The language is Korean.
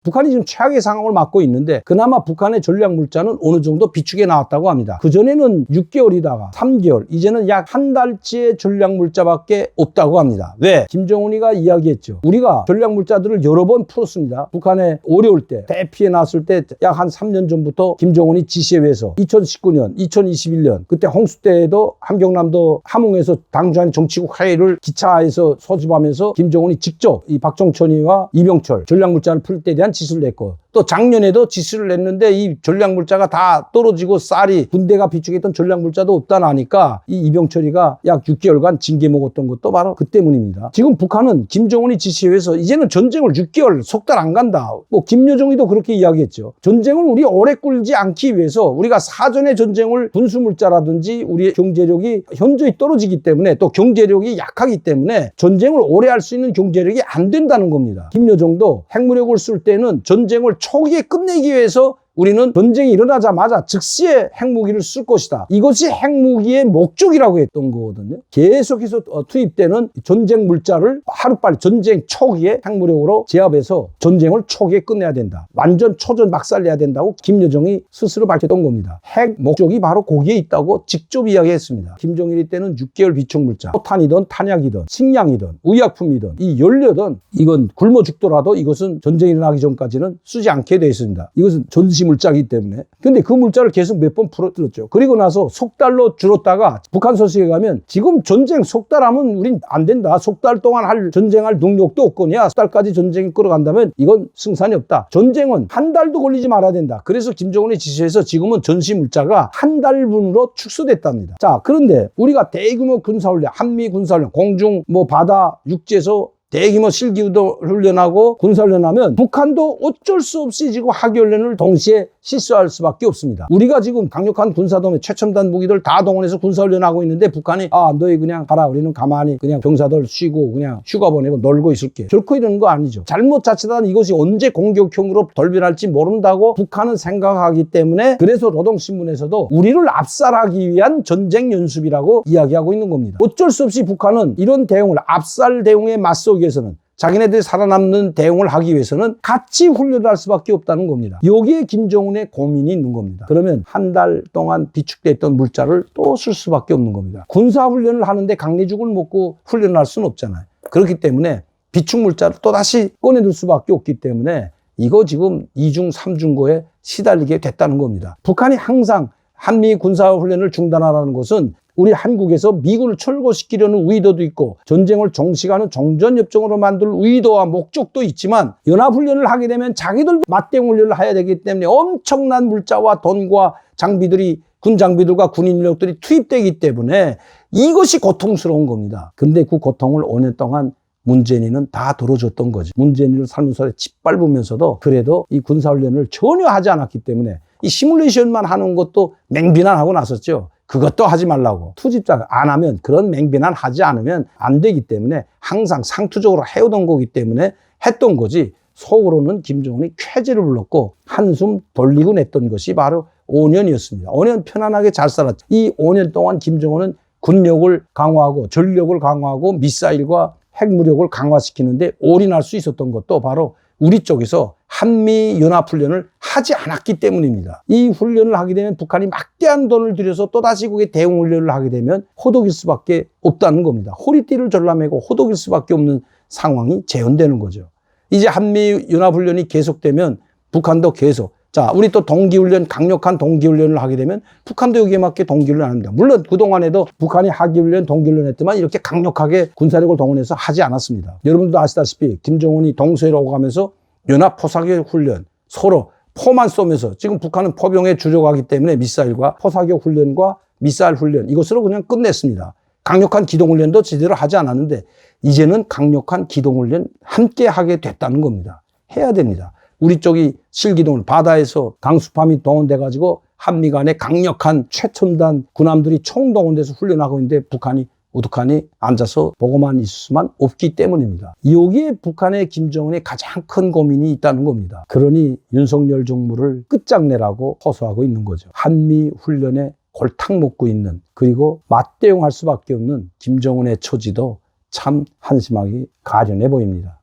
북한이 지금 최악의 상황을 맞고 있는데 그나마 북한의 전략 물자는 어느 정도 비축해 나왔다고 합니다. 그전에는 6개월이다가 3개월, 이제는 약 한 달치의 전략 물자밖에 없다고 합니다. 왜? 김정은이가 이야기했죠. 우리가 전략 물자들을 여러 번 풀었습니다. 북한에 어려울 때, 대피해 났을 때 약 한 3년 전부터 김정은이 지시에 의해서 2019년, 2021년 그때 홍수 때에도 함경남도 함흥에서 당주한 정치국 회의를 기차에서 소집하면서 김정은이 직접 이 박정천이와 이병철 전략 물자를 풀 때 대한 지시를 냈고, 또 작년에도 지시를 냈는데 이 전략 물자가 다 떨어지고 쌀이 군대가 비축했던 전략 물자도 없다 나니까 이 이병철이가 약 6개월간 징계 먹었던 것도 바로 그 때문입니다. 지금 북한은 김정은이 지시에 의해서 이제는 전쟁을 6개월, 석 달 안 간다. 뭐 김여정이도 그렇게 이야기했죠. 전쟁을 우리 오래 끌지 않기 위해서 우리가 사전에 전쟁을 군수 물자라든지 우리의 경제력이 현저히 떨어지기 때문에, 또 경제력이 약하기 때문에 전쟁을 오래 할 수 있는 경제력이 안 된다는 겁니다. 김여정도 핵무력을 쓸 때는 전쟁을 초기에 끝내기 위해서 우리는 전쟁이 일어나자마자 즉시에 핵무기를 쓸 것이다. 이것이 핵무기의 목적이라고 했던 거거든요. 계속해서 투입되는 전쟁 물자를 하루빨리 전쟁 초기에 핵무력으로 제압해서 전쟁을 초기에 끝내야 된다. 완전 초전 박살내야 된다고 김여정이 스스로 밝혔던 겁니다. 핵 목적이 바로 거기에 있다고 직접 이야기했습니다. 김정일이 때는 6개월 비축 물자, 포탄이든 탄약이든 식량이든 의약품이든 이 연료든 이건 굶어 죽더라도 이것은 전쟁이 일어나기 전까지는 쓰지 않게 되어 있습니다. 이것은 전시 물자이기 때문에. 근데 그 물자를 계속 몇 번 풀어들었죠. 그리고 나서 석 달로 줄었다가 북한 소식에 가면 지금 전쟁 석 달 하면 우린 안 된다. 석 달 동안 전쟁할 능력도 없거냐. 석 달까지 전쟁이 끌어간다면 이건 승산이 없다. 전쟁은 한 달도 걸리지 말아야 된다. 그래서 김정은의 지시에서 지금은 전시 물자가 한 달분으로 축소됐답니다. 자, 그런데 우리가 대규모 군사훈련, 한미 군사훈련, 공중, 바다, 육지에서 대규모 실기도 훈련하고 군사훈련하면 북한도 어쩔 수 없이 지금 하기훈련을 동시에 실시할 수밖에 없습니다. 우리가 지금 강력한 군사동의 최첨단 무기들 다 동원해서 군사훈련하고 있는데 북한이 너희 그냥 가라, 우리는 가만히 그냥 병사들 쉬고 그냥 휴가 보내고 놀고 있을게. 결코 이러는 거 아니죠. 잘못 자칫하면 이것이 언제 공격형으로 돌변할지 모른다고 북한은 생각하기 때문에, 그래서 노동신문에서도 우리를 압살하기 위한 전쟁 연습이라고 이야기하고 있는 겁니다. 어쩔 수 없이 북한은 이런 대응을, 압살 대응에 맞서기 위해서는, 자기네들이 살아남는 대응을 하기 위해서는 같이 훈련을 할 수밖에 없다는 겁니다. 여기에 김정은의 고민이 있는 겁니다. 그러면 한 달 동안 비축됐던 물자를 또 쓸 수밖에 없는 겁니다. 군사훈련을 하는데 강내죽을 먹고 훈련을 할 수는 없잖아요. 그렇기 때문에 비축 물자를 또다시 꺼내들 수밖에 없기 때문에 이거 지금 이중 삼중고에 시달리게 됐다는 겁니다. 북한이 항상 한미 군사훈련을 중단하라는 것은 우리 한국에서 미군을 철거시키려는 의도도 있고 전쟁을 종식하는 종전협정으로 만들 의도와 목적도 있지만, 연합훈련을 하게 되면 자기들 맞대응훈련을 해야 되기 때문에 엄청난 물자와 돈과 장비들이, 군 장비들과 군 인력들이 투입되기 때문에 이것이 고통스러운 겁니다. 근데 그 고통을 5년 동안 문재인이는 다 들어줬던 거지. 문재인이를 살면서 짓밟으면서도 그래도 이 군사훈련을 전혀 하지 않았기 때문에 이 시뮬레이션만 하는 것도 맹비난하고 나섰죠. 그것도 하지 말라고. 투집자 안 하면, 그런 맹비난 하지 않으면 안 되기 때문에 항상 상투적으로 해오던 거기 때문에 했던 거지, 속으로는 김정은이 쾌재를 불렀고 한숨 돌리고 냈던 것이 바로 5년이었습니다. 5년 편안하게 잘 살았죠. 이 5년 동안 김정은은 군력을 강화하고 전력을 강화하고 미사일과 핵무력을 강화시키는데 올인할 수 있었던 것도 바로 우리 쪽에서 한미연합훈련을 하지 않았기 때문입니다. 이 훈련을 하게 되면 북한이 막대한 돈을 들여서 또다시 그게 대응훈련을 하게 되면 호독일 수밖에 없다는 겁니다. 허리띠를 졸라매고 호독일 수밖에 없는 상황이 재현되는 거죠. 이제 한미연합훈련이 계속되면 북한도 계속, 자, 우리 또 동기훈련, 강력한 동기훈련을 하게 되면 북한도 여기에 맞게 동기훈련을 합니다. 물론 그동안에도 북한이 하기훈련, 동기훈련 했지만 이렇게 강력하게 군사력을 동원해서 하지 않았습니다. 여러분도 아시다시피 김정은이 동서를 오가면서 연합 포사격 훈련, 서로 포만 쏘면서, 지금 북한은 포병에 주력하기 때문에 미사일과 포사격 훈련과 미사일 훈련, 이것으로 그냥 끝냈습니다. 강력한 기동훈련도 제대로 하지 않았는데 이제는 강력한 기동훈련 함께 하게 됐다는 겁니다. 해야 됩니다. 우리 쪽이 실기동을 바다에서 강수함이 동원돼가지고 한미 간에 강력한 최첨단 군함들이 총동원돼서 훈련하고 있는데 북한이 우두카니 앉아서 보고만 있을 수만 없기 때문입니다. 여기에 북한의 김정은의 가장 큰 고민이 있다는 겁니다. 그러니 윤석열 정부를 끝장내라고 호소하고 있는 거죠. 한미 훈련에 골탕 먹고 있는, 그리고 맞대응할 수밖에 없는 김정은의 처지도 참 한심하게 가련해 보입니다.